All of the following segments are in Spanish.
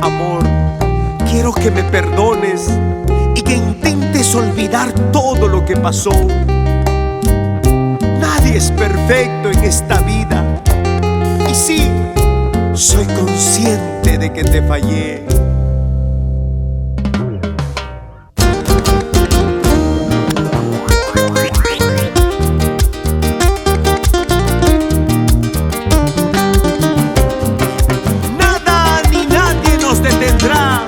Amor, quiero que me perdones y que intentes olvidar todo lo que pasó. Nadie es perfecto en esta vida. Y sí, soy consciente de que te fallé. Nada ni nadie nos detendrá.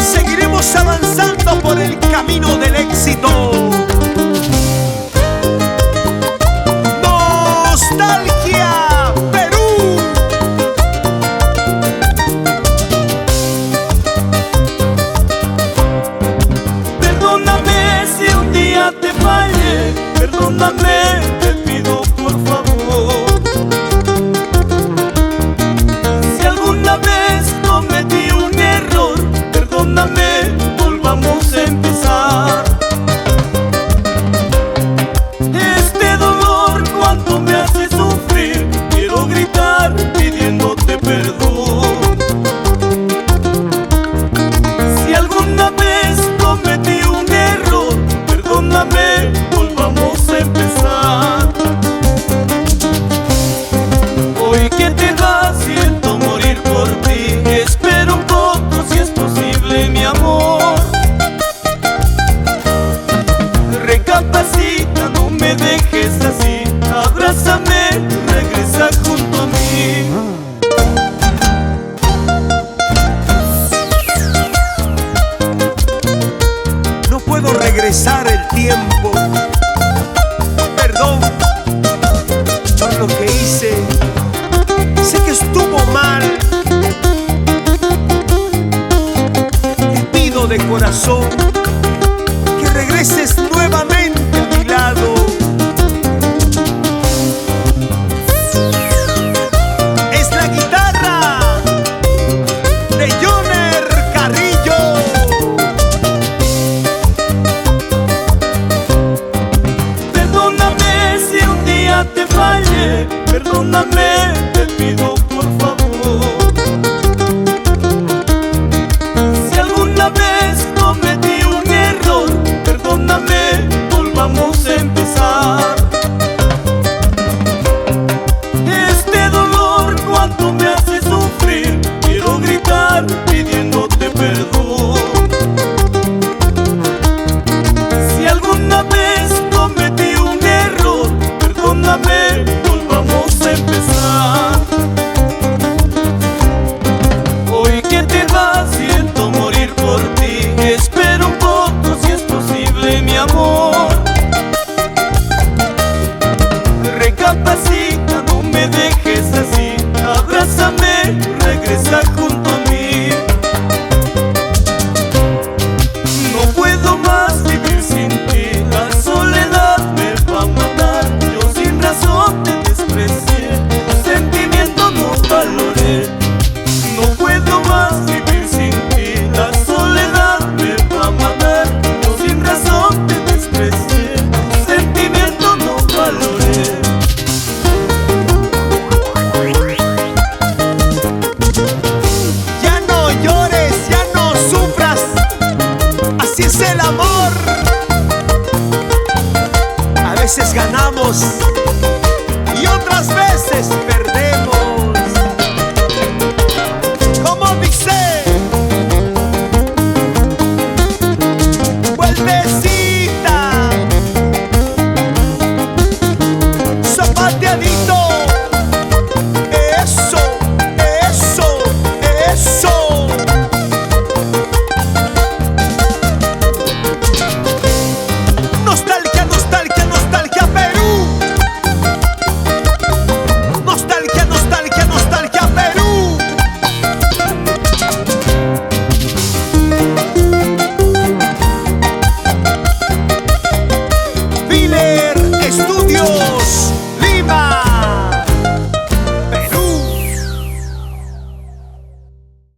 Seguiremos avanzando por el camino del éxito. Nostalgia Perú. Perdóname si un día te fallé, perdóname, te pido por favor. Si alguna vez cometí un error, perdóname, volvamos a empezar. Este dolor cuando me hace sufrir, quiero gritar pidiéndote perdón. Si alguna vez cometí un error, perdóname, volvamos a empezar. Hoy que te vas siento morir por ti. Espera un poco si es posible, mi amor. Recapacita, no me dejes así. Abrázame, regresa junto a mí. No puedo regresar el tiempo. Perdón por lo que hice. Sé que estuvo mal. Te pido de corazón que regreses nuevamente a mi lado. Es la guitarra de Joner Carrillo. Perdóname si un día te fallé, perdóname,